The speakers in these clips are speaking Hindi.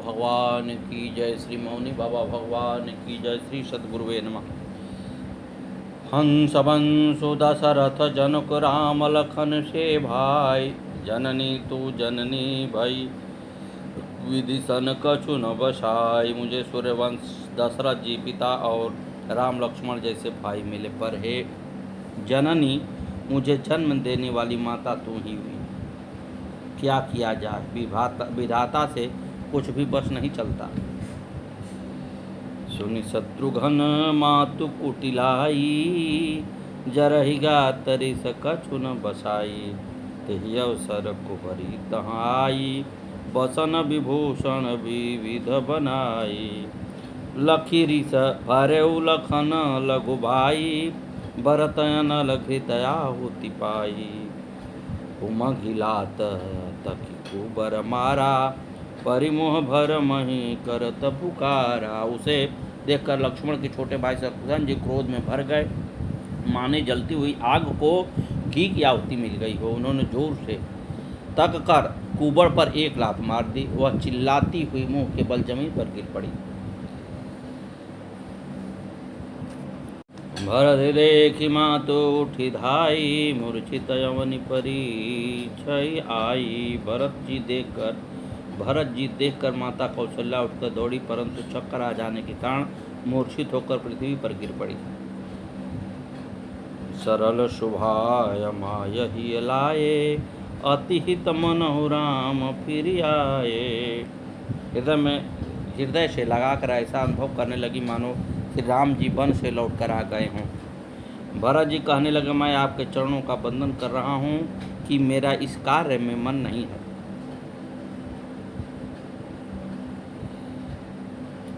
भगवान की जय, श्री मौनी बाबा भगवान की जय, श्री सद्गुरुवे नमः। हंस बंसु दशरथ जनक राम लखन से भाई, जननी तू जननी भई विदिशन कछु न बसाई। मुझे सूर्यवंश दशरथ जी पिता और राम लक्ष्मण जैसे भाई मिले, पर हे जननी मुझे जन्म देने वाली माता तू ही हुई। क्या किया जाए, विधाता से कुछ भी बस नहीं चलता। सुनि शत्रुघ्न मातु कुटिलाई, जरहि गातरि कछु न बसाई। तेहि अवसर कुहरी तहाँ आई, बसन विभूषण विविध बनाई। लखी रिस भरेउ लखन लघु भाई, भरतयन लघृतया होति पाई। उमगिलात तखि कुबर मारा, परिमोह भर मही करत पुकारा। उसे देखकर लक्ष्मण के छोटे भाई शत्रुघ्न जी क्रोध में भर गए, माने जलती हुई आग को घी की आहुति मिल गई हो। उन्होंने जोर से तक कर कुबर पर एक लात मार दी। वह चिल्लाती हुई मुंह के बल जमीन पर गिर पड़ी। भरत देखी मातो उठी धाई, मूर्छित यवनि परी छई आई। भरत जी देखकर माता कौशल्या उठकर दौड़ी, परंतु चक्कर आ जाने के कारण मूर्छित होकर पृथ्वी पर गिर पड़ी। सरल शुभाय मायहि लाए, अति हित मनहु राम फिर आए। हृदय से लगाकर ऐसा अनुभव करने लगी मानो श्री राम जी वन से लौट कर आ गए हों। भरत जी कहने लगे, मैं आपके चरणों का बंदन कर रहा हूँ कि मेरा इस कार्य में मन नहीं है।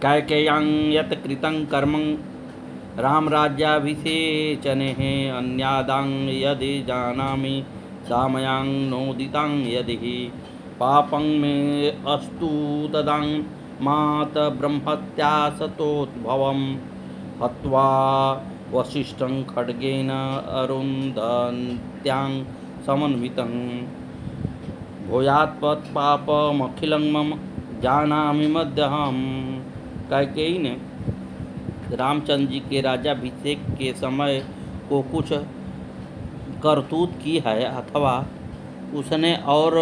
कैकेयं यत् कृतं कर्मं राम राज्याभिषेचने, अन्यादां यदि जानामि सामयां नोदितां यदि। पापं मे अस्तु तदां मात ब्रह्मत्या सतोद्भवं, हत्वा वसिष्ठं खड्गेन अरुन्धत्यां समन्वितं। भूयात्पत् पापमखिलं मम जानामि मध्यहम्। कैकेयी ने रामचंद्र जी के राज्याभिषेक के समय को कुछ करतूत की है, अथवा उसने और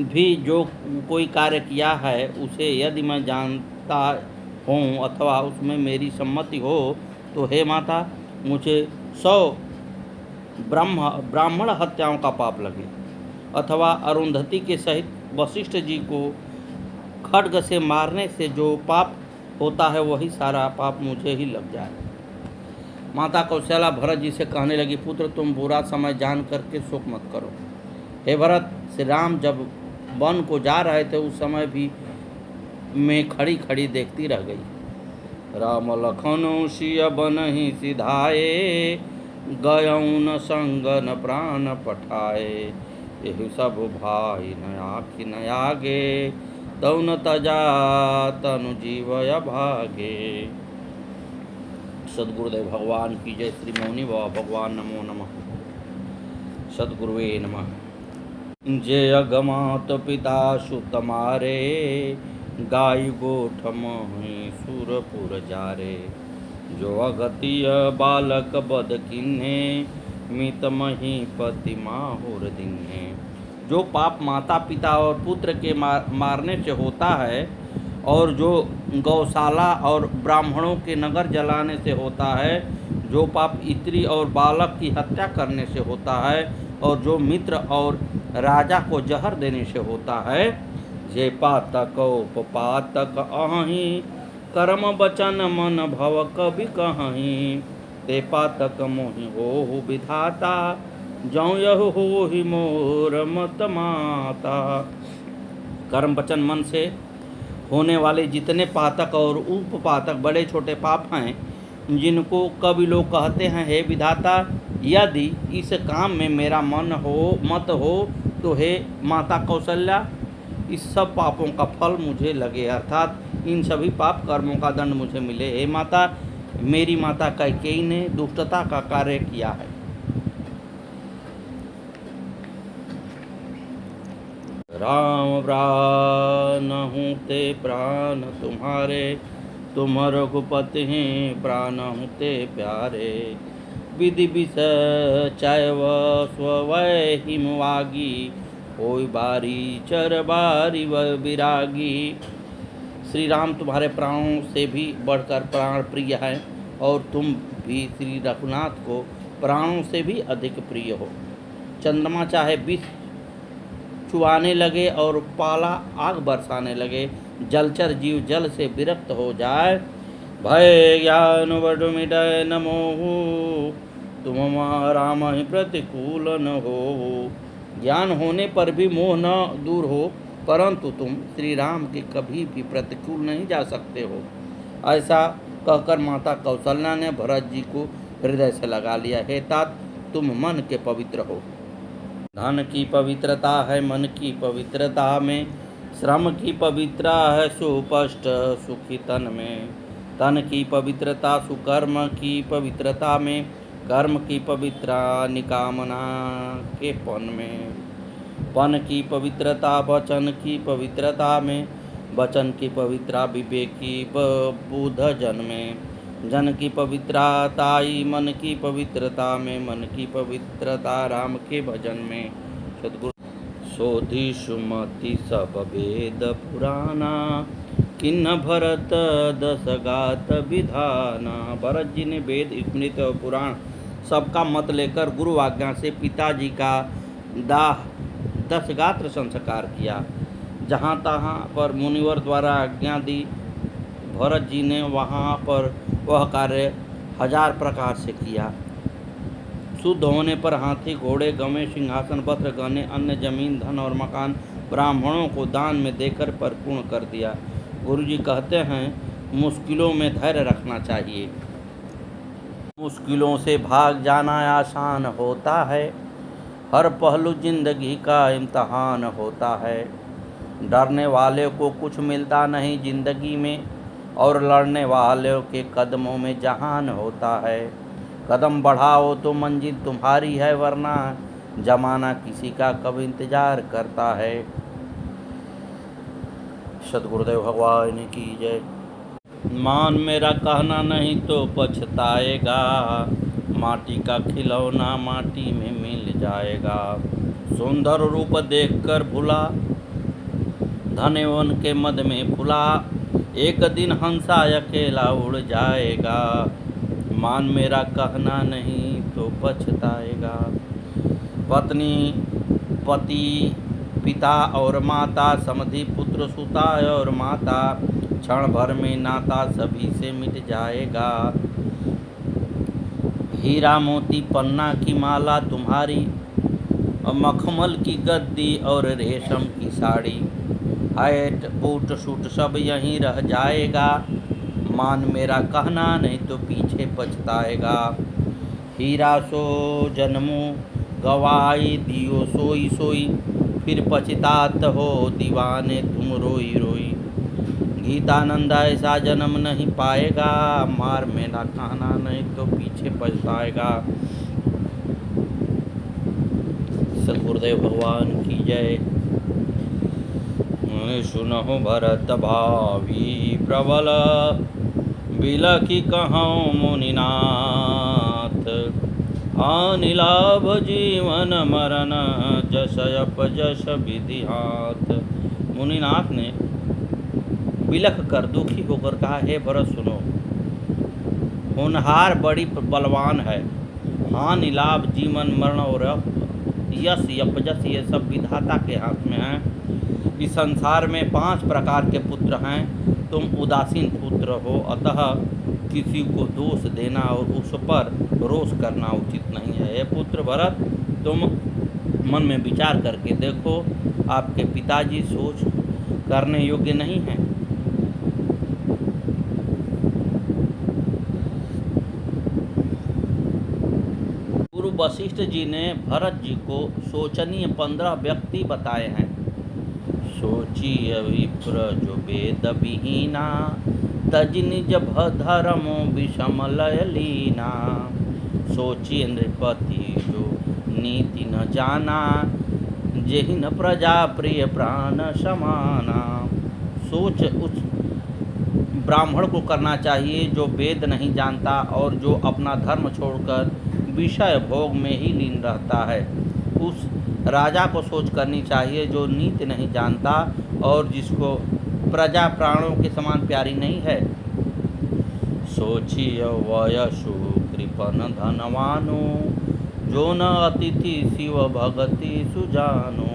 भी जो कोई कार्य किया है उसे यदि मैं जानता हूँ अथवा उसमें मेरी सम्मति हो, तो हे माता मुझे 100 ब्राह्मण हत्याओं का पाप लगे, अथवा अरुंधति के सहित वशिष्ठ जी को खड्ग से मारने से जो पाप होता है वही सारा पाप मुझे ही लग जाए। माता कौशल्या भरत जी से कहने लगी, पुत्र तुम बुरा समय जान करके शोक मत करो। हे भरत, श्री राम जब वन को जा रहे थे उस समय भी मैं खड़ी खड़ी देखती रह गई। राम लखन सिय बनहि सिधाए, गयौं न संग न प्राण पठाए। यही सब भाई न आखि न आगे, तौ न तजा तनु जीवय भागे। सद्गुरुदेव भगवान की जय, श्री मौनी बाबा भगवान नमो नमः। सद्गुरुवे नमः। जे अगमात पिता सुत मारे, गाय गोठ मोहि सुरपुर जारे। जो अगतिय बालक बद किन्हे, मित मही पति माहुर दिन्हे। जो पाप माता पिता और पुत्र के मारने से होता है, और जो गौशाला और ब्राह्मणों के नगर जलाने से होता है, जो पाप स्त्री और बालक की हत्या करने से होता है, और जो मित्र और राजा को जहर देने से होता है, जे पातक उपपातक अहि, कर्म वचन मन भव कभी कहीं। ते पातक मोहि होहु विधाता, जौं यहु होहि मोर मत माता। कर्म वचन मन से होने वाले जितने पातक और उपपातक बड़े छोटे पाप हैं, जिनको कभी लोग कहते हैं हे विधाता, यदि इस काम में मेरा मन हो मत हो तो हे माता कौशल्या इस सब पापों का फल मुझे लगे, अर्थात इन सभी पाप कर्मों का दंड मुझे मिले। हे माता, मेरी माता कैकेयी ने दुष्टता का कार्य किया है। राम प्राणहु ते प्राण तुम्हारे, तुम रघुपति हैं प्राणहु ते प्यारे। विधि विषय चैव स्ववै हिमवागी, होय बारी चर बारी व विरागी। श्री राम तुम्हारे प्राणों से भी बढ़कर प्राण प्रिय है और तुम भी श्री रघुनाथ को प्राणों से भी अधिक प्रिय हो। चंद्रमा चाहे विष चुआने लगे और पाला आग बरसाने लगे, जलचर जीव जल से विरक्त हो जाए, भय ज्ञान बड़ मिटय न मोहु, तुम राम ही प्रतिकूल न हो। ज्ञान होने पर भी मोह न दूर हो, परंतु तुम श्री राम के कभी भी प्रतिकूल नहीं जा सकते हो। ऐसा कहकर माता कौशल्या ने भरत जी को हृदय से लगा लिया। हे तात, तुम मन के पवित्र हो। धन की पवित्रता है मन की पवित्रता में, श्रम की पवित्रता है सुस्पष्ट सुखी तन में। तन की पवित्रता सुकर्म की पवित्रता में, कर्म की पवित्रता निकामना के पन में। पन की पवित्रता वचन की पवित्रता में, वचन की पवित्रता विवेकी बुद्ध जन में। जन की पवित्रता मन की पवित्रता में, मन की पवित्रता राम के भजन में। सद्गुरु सोधि सुमति सब वेद पुराना, किन्न भरत दस गात विधाना। भरत जी ने वेद स्मृति और पुराण सबका मत लेकर गुरु आज्ञा से पिताजी का 10 गात्र संस्कार किया। जहाँ तहाँ पर मुनिवर द्वारा आज्ञा दी, भरत जी ने वहाँ पर वह कार्य 1000 प्रकार से किया। शुद्ध होने पर हाथी घोड़े गवें सिंहासन वस्त्र गहने अन्य जमीन धन और मकान ब्राह्मणों को दान में देकर परिपूर्ण कर दिया। गुरुजी कहते हैं, मुश्किलों में धैर्य रखना चाहिए। मुश्किलों से भाग जाना आसान होता है, हर पहलू जिंदगी का इम्तहान होता है। डरने वाले को कुछ मिलता नहीं जिंदगी में, और लड़ने वालों के कदमों में जहान होता है। कदम बढ़ाओ तो मंजिल तुम्हारी है, वरना जमाना किसी का कब इंतजार करता है। सद्गुरुदेव भगवान की जय। मान मेरा कहना नहीं तो पछताएगा, माटी का खिलौना माटी में मिल जाएगा। सुंदर रूप देखकर भुला, धनवन के मद में फुला, एक दिन हंसा अकेला उड़ जाएगा। मान मेरा कहना नहीं तो पछताएगा। पत्नी पति पिता और माता, समधि पुत्र सुता और माता, क्षण भर में नाता सभी से मिट जाएगा। हीरा मोती पन्ना की माला तुम्हारी, और मखमल की गद्दी और रेशम की साड़ी, हाइट बूट सूट सब यहीं रह जाएगा। मान मेरा कहना नहीं तो पीछे पछताएगा। हीरा सो जन्मो गवाई, दियो सोई सोई, फिर पछतात हो दीवाने तुम रोई रोई। गीतानंद ऐसा जन्म नहीं पाएगा, मार मेरा कहना नहीं तो पीछे पछताएगा। सद्गुरुदेव भगवान की जय। सुनहु भरत भावी प्रबल, बिलखि कहौं मुनिनाथ। हानि लाभ जीवन मरण, जस अपजस विधि हाथ। मुनिनाथ ने बिलख कर दुखी होकर कहा, हे भरत सुनो, होनहार बड़ी बलवान है। हानि लाभ जीवन मरण और यश अपजस ये सब विधाता के हाथ में है। इस संसार में 5 प्रकार के पुत्र हैं, तुम उदासीन पुत्र हो, अतः किसी को दोष देना और उस पर रोष करना उचित नहीं है। ये पुत्र भरत, तुम मन में विचार करके देखो, आपके पिताजी सोच करने योग्य नहीं हैं। गुरु वशिष्ठ जी ने भरत जी को शोचनीय 15 व्यक्ति बताए हैं। सोची विप्र जो वेद विहीना, तज निज धर्मो विषम लय लीना। सोची नृपति जो नीति न जाना, जेहि न प्रजा प्रिय प्राण समाना। सोच उस ब्राह्मण को करना चाहिए जो वेद नहीं जानता और जो अपना धर्म छोड़कर विषय भोग में ही लीन रहता है। उस राजा को सोच करनी चाहिए जो नीति नहीं जानता और जिसको प्रजा प्राणों के समान प्यारी नहीं है। सोचिय वयसु कृपन धनवानो, जो न अतिथि शिव भगति सुजानो।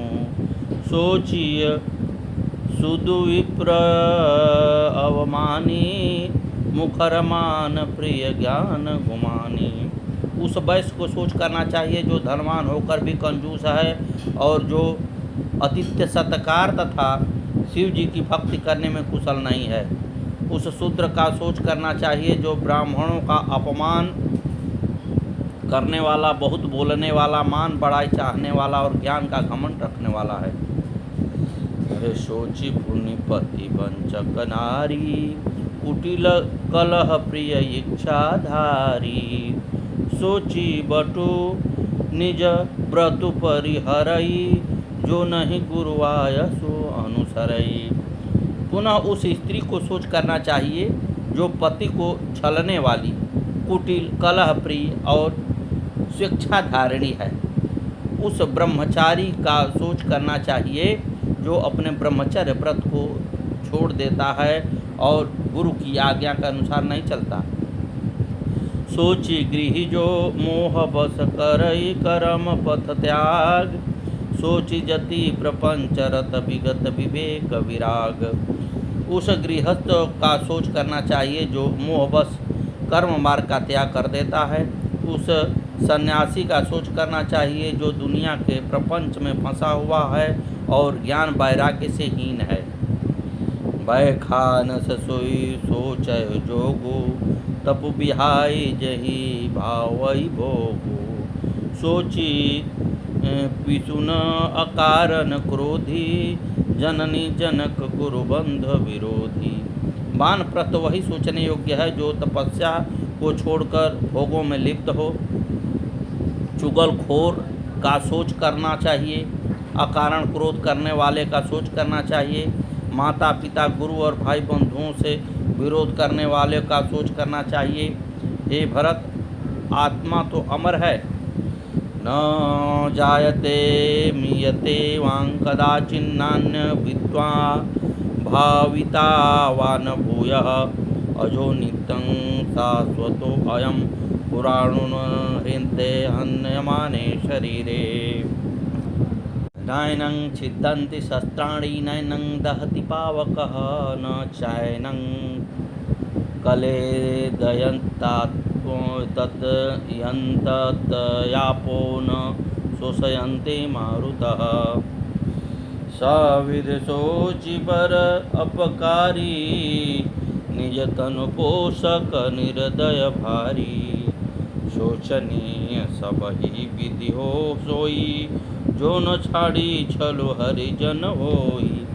सोचिय सुदुविप्र अवमानी, मुखर मान प्रिय ज्ञान गुमानी। उस वैश्य को सोच करना चाहिए जो धनवान होकर भी कंजूस है और जो आतिथ्य सत्कार तथा शिव जी की भक्ति करने में कुशल नहीं है। उस शूद्र का सोच करना चाहिए जो ब्राह्मणों का अपमान करने वाला, बहुत बोलने वाला, मान बड़ाई चाहने वाला और ज्ञान का घमंड रखने वाला है। अरे सोचि पुण्यपति वंचक नारी, कुटिल कलह प्रिय इच्छाधारी। सोचि बटु निज व्रतु परिहरई, जो नहीं गुरुवाय सो अनुसरई। पुनः उस स्त्री को सोच करना चाहिए जो पति को छलने वाली, कुटिल, कलह प्रिय और स्वेच्छाधारिणी है। उस ब्रह्मचारी का सोच करना चाहिए जो अपने ब्रह्मचर्य व्रत को छोड़ देता है और गुरु की आज्ञा के अनुसार नहीं चलता। सोचि गृही जो मोह बस करई, करम पथ त्याग। सोचि जति प्रपंच रत विगत विवेक विराग। उस गृहस्थ का सोच करना चाहिए जो मोहवश कर्म मार्ग का त्याग कर देता है। उस सन्यासी का सोच करना चाहिए जो दुनिया के प्रपंच में फंसा हुआ है और ज्ञान वैराग्य से हीन है। बैखानस सोई सोचय जोगो, तपु बिहाई जही भावई भोगो। सोची पिसुन अकारण क्रोधी, जननी जनक गुरुबंध विरोधी। वानप्रस्थ वही सोचने योग्य है जो तपस्या को छोड़कर भोगों में लिप्त हो। चुगलखोर का सोच करना चाहिए, अकारण क्रोध करने वाले का सोच करना चाहिए, माता पिता गुरु और भाई बंधुओं से विरोध करने वाले का सोच करना चाहिए। हे भरत, आत्मा तो अमर है, न जायते मीयते वां कदाचिन्नान्य विद्वा भाविता वा न भूयः। अजो नित्यं शाश्वतो अयं पुराणो हृन्ते हन्यमाने शरीरे। नैनं छिद्यन्ति शस्त्राणि, नैनं दहति पावकः, न चैनं कलेदयन्तात् तत् यन्तत् यापो न शोषयन्ते मारुतः। सविदशोचि बर अपकारी, निज तनु पोषक निर्दय भारी। शोचनीय सबहि विधि हो सोई, जो न छाड़ी छलो हरिजन होई।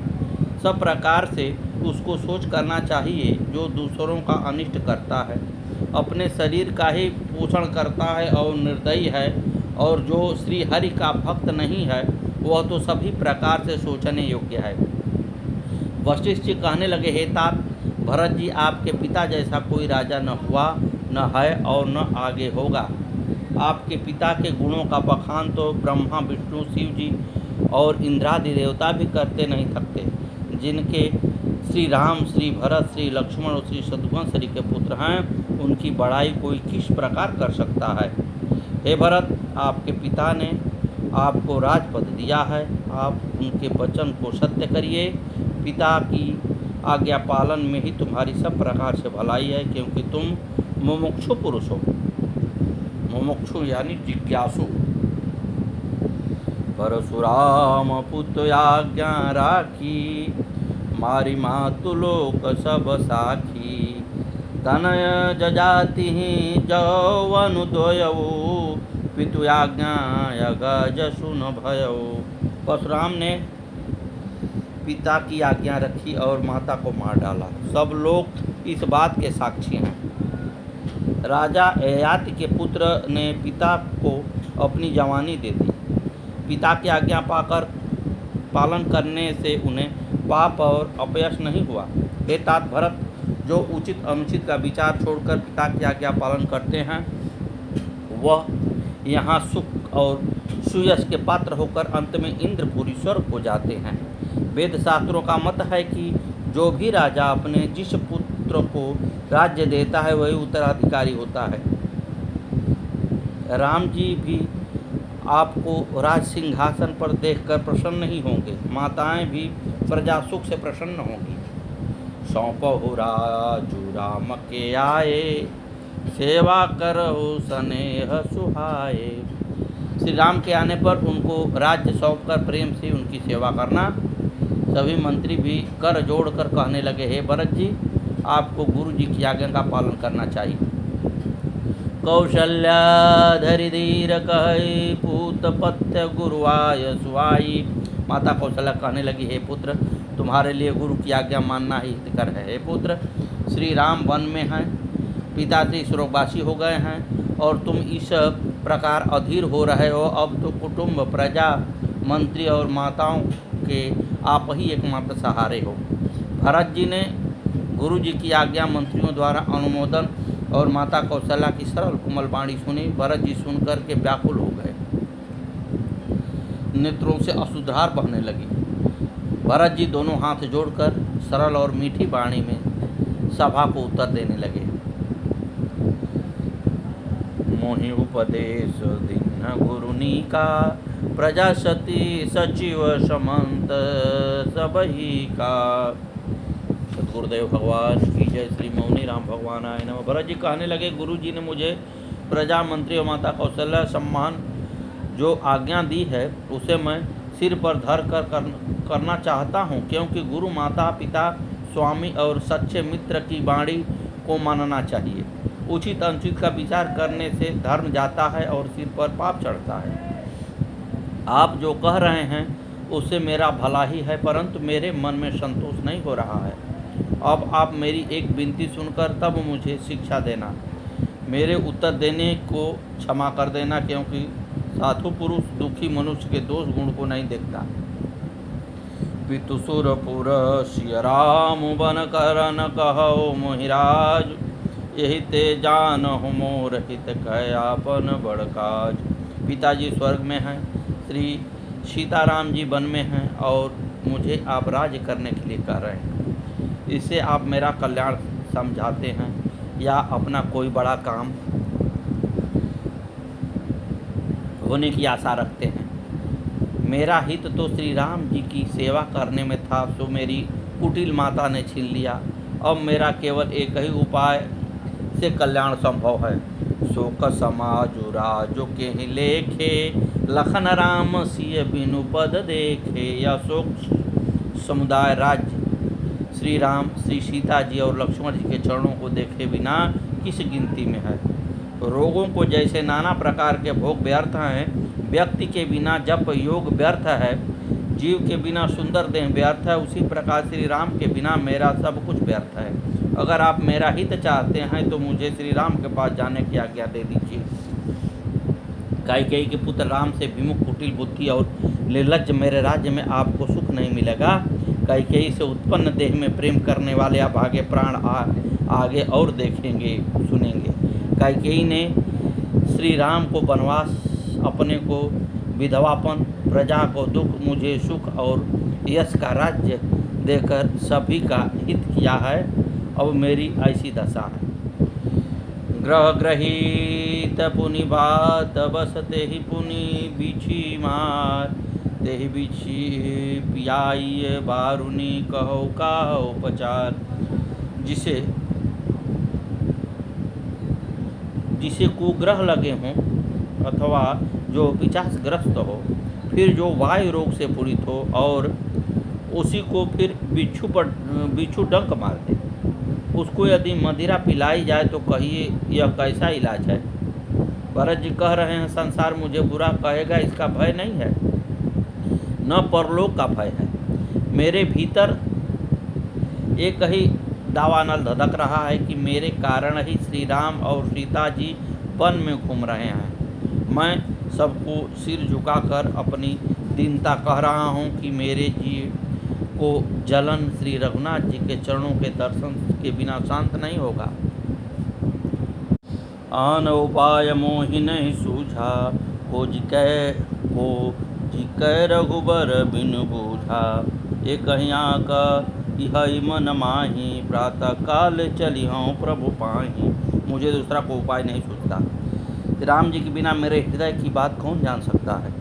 सब प्रकार से उसको सोच करना चाहिए जो दूसरों का अनिष्ट करता है, अपने शरीर का ही पोषण करता है और निर्दयी है, और जो श्री हरि का भक्त नहीं है वह तो सभी प्रकार से सोचने योग्य है। वशिष्ठ जी कहने लगे, हे तात, भरत जी आपके पिता जैसा कोई राजा न हुआ, न है और न आगे होगा। आपके पिता के गुणों का बखान तो ब्रह्मा, विष्णु, शिव जी और इंद्रादि देवता भी करते नहीं थकते। जिनके श्री राम, श्री भरत, श्री लक्ष्मण और श्री शत्रुघ्न श्री के पुत्र हैं, उनकी बड़ाई कोई किस प्रकार कर सकता है। हे भरत, आपके पिता ने आपको राजपद दिया है, आप उनके वचन को सत्य करिए। पिता की आज्ञा पालन में ही तुम्हारी सब प्रकार से भलाई है, क्योंकि तुम मुमुक्षु पुरुष हो। मुमुक्षु यानी जिज्ञासु। परशुराम पुत्र आज्ञा राखी, मारी मातु लोक सब साखी। तनय जजाति जौवनु दोयऊ, पितु आज्ञा गज सुन भयऊ। परशुराम ने पिता की आज्ञा रखी और माता को मार डाला। सब लोग इस बात के साक्षी हैं। राजा ययाति के पुत्र ने पिता को अपनी जवानी दे दी। पिता की आज्ञा पाकर पालन करने से उन्हें पाप और अपयश नहीं हुआ। हे तात भरत, जो उचित अनुचित का विचार छोड़कर पिता की आज्ञा पालन करते हैं वह यहाँ सुख और सुयश के पात्र होकर अंत में इंद्रपुरी स्वर्ग हो जाते हैं। वेद शास्त्रों का मत है कि जो भी राजा अपने जिस पुत्र को राज्य देता है वही उत्तराधिकारी होता है। राम जी भी आपको राज सिंहासन पर देखकर प्रसन्न नहीं होंगे, माताएं भी प्रजा सुख से प्रसन्न होंगी। सौंपहु राजू राम के आए, सेवा करहु स्नेह सुहाए। श्री राम के आने पर उनको राज्य सौंपकर प्रेम से उनकी सेवा करना। सभी मंत्री भी कर जोड़कर कहने लगे, हे भरत जी, आपको गुरु जी की आज्ञा का पालन करना चाहिए। कौशल्या धरि धीर कहि, पूत पथ्य गुरुआय सुहाई। माता कौशल्या कहने लगी, हे पुत्र, तुम्हारे लिए गुरु की आज्ञा मानना ही हितकर है। हे पुत्र, श्री राम वन में हैं, पिता से स्वर्गवासी हो गए हैं और तुम इस प्रकार अधीर हो रहे हो। अब तो कुटुंब, प्रजा, मंत्री और माताओं के आप ही एकमात्र सहारे हो। भरत जी ने गुरु जी की आज्ञा मंत्रियों द्वारा अनुमोदन और माता कौशल्या की सरल कोमल वाणी सुनी। भरत जी सुनकर के व्याकुल हो गए, नेत्रों से अश्रुधार बहने लगी। भरत जी दोनों हाथ जोड़कर सरल और मीठी वाणी में सभा को उत्तर देने लगे। मोहि उपदेश दीन गुरुनी का, प्रजा सती सचिव समंत सबही का। सदगुरुदेव भगवान की जय। श्री मौनी राम भगवान आए नमः। भरत जी कहने लगे, गुरु जी ने मुझे प्रजा, मंत्री और माता कौशल्या सम्मान जो आज्ञा दी है उसे मैं सिर पर धर कर करना चाहता हूँ, क्योंकि गुरु, माता, पिता, स्वामी और सच्चे मित्र की वाणी को मानना चाहिए। उचित अनुचित का विचार करने से धर्म जाता है और सिर पर पाप चढ़ता है। आप जो कह रहे हैं उससे मेरा भला ही है, परंतु मेरे मन में संतोष नहीं हो रहा है। अब आप मेरी एक विनती सुनकर तब मुझे शिक्षा देना। मेरे उत्तर देने को क्षमा कर देना, क्योंकि साधु पुरुष दुखी मनुष्य के दोष गुण को नहीं देखता। पितु सुरपुर सिय राम बन करन कहो मोहिराज, यही ते जान हो मोर हित कह आपन बड़काज। पिताजी स्वर्ग में हैं, श्री सीताराम जी वन में हैं और मुझे आप राज्य करने के लिए कह रहे हैं। इससे आप मेरा कल्याण समझाते हैं या अपना कोई बड़ा काम होने की आशा रखते हैं। मेरा हित तो श्री राम जी की सेवा करने में था, सो मेरी कुटिल माता ने छीन लिया। अब मेरा केवल एक ही उपाय से कल्याण संभव है। शोक समाजु राजो के ही लेखे, लखन राम सिय बिनु पद देखे। या शोक समुदाय राज्य श्री राम, श्री सीता जी और लक्ष्मण जी के चरणों को देखे बिना किस गिनती में है। रोगों को जैसे नाना प्रकार के भोग व्यर्थ हैं, व्यक्ति के बिना जप योग व्यर्थ है, जीव के बिना सुंदर देह व्यर्थ है, उसी प्रकार श्री राम के बिना मेरा सब कुछ व्यर्थ है। अगर आप मेरा हित चाहते हैं तो मुझे श्री राम के पास जाने की आज्ञा दे दीजिए। कैकेयी के पुत्र राम से विमुख, कुटिल बुद्धि और निर्लज्ज मेरे राज्य में आपको सुख नहीं मिलेगा। कैकेयी से उत्पन्न देह में प्रेम करने वाले आप आगे प्राण आगे और देखेंगे, सुनेंगे। कैकेयी ने श्री राम को वनवास, अपने को विधवापन, प्रजा को दुख, मुझे सुख और यश का राज्य देकर सभी का हित किया है। अब मेरी ऐसी दशा है। ग्रह ग्रहीत पुनि बात, बस तेहि पुनि बिछी मार। तेहि बिछी पियाई बारुनी, कहो का उपचार। जिसे कुग्रह लगे हों अथवा जो पिशाचग्रस्त हो, फिर जो वायु रोग से पीड़ित हो और उसी को फिर बिच्छू डंक मार दे, उसको यदि मदिरा पिलाई जाए तो कहिए यह कैसा इलाज है। भरत जी कह रहे हैं, संसार मुझे बुरा कहेगा, इसका भय नहीं है, न परलोक का भय है। मेरे भीतर एक ही दावानल धधक रहा है कि मेरे कारण ही श्री राम और सीता जी वन में घूम रहे हैं। मैं सबको सिर झुकाकर अपनी दीनता कह रहा हूँ कि मेरे जी को जलन श्री रघुनाथ जी के चरणों के दर्शन के बिना शांत नहीं होगा। आन उपाय मोहि नहीं सूझा, को जिकै रघुबर बिन बूझा। एक यहाँ का यह मन माही, प्रातः काल चली हूँ प्रभु पाही। मुझे दूसरा कोई उपाय नहीं सूझता। राम जी के बिना मेरे हृदय की बात कौन जान सकता है।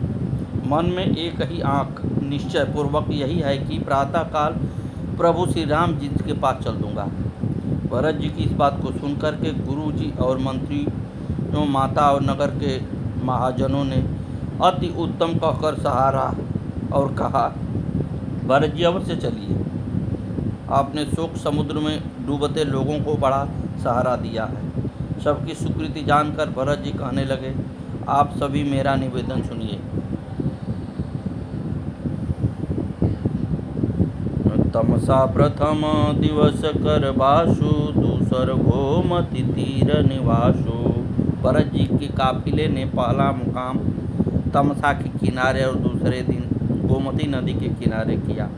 मन में एक ही आँख निश्चय पूर्वक यही है कि प्रातः काल प्रभु श्री राम जी के पास चल दूंगा। भरत जी की इस बात को सुनकर के गुरु जी और मंत्रियों, माता और नगर के महाजनों ने अति उत्तम कहकर सहारा और कहा, भरत जी अवश्य चलिए। आपने शोक समुद्र में डूबते लोगों को बड़ा सहारा दिया है। सबकी स्वीकृति जानकर भरत जी कहने लगे, आप सभी मेरा निवेदन सुनिए। तमसा प्रथम दिवस कर बासु, दूसर गोमती तीर निवासु। भरत जी के काफिले ने पहला मुकाम तमसा के किनारे और दूसरे दिन गोमती नदी के किनारे किया।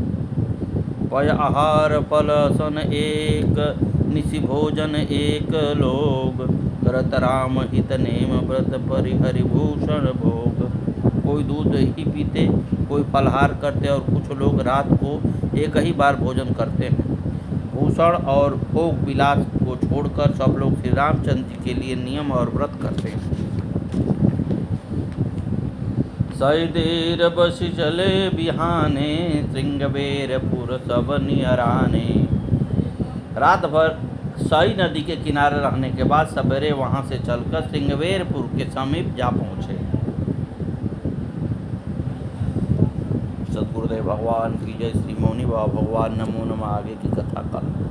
पय आहार फल सन एक, निशि भोजन एक लोग। करत राम हित नेम व्रत परिहरिभूषण भोग। कोई दूध ही पीते, कोई फलहार करते और कुछ लोग रात को एक ही बार भोजन करते हैं। भूषण और भोग विलास को छोड़कर सब लोग श्री रामचंद्र जी के लिए नियम और व्रत करते हैं। सई देर बसी चले बिहाने, श्रृंगबेरपुर सब नियराने। रात भर सई नदी के किनारे रहने के बाद सवेरे वहां से चलकर श्रृंगबेरपुर के समीप जा पहुँचे। सद्गुरुदेव भगवान की जय। श्री मौनी बाबा भगवान नमो नमः। आगे की कथा कल।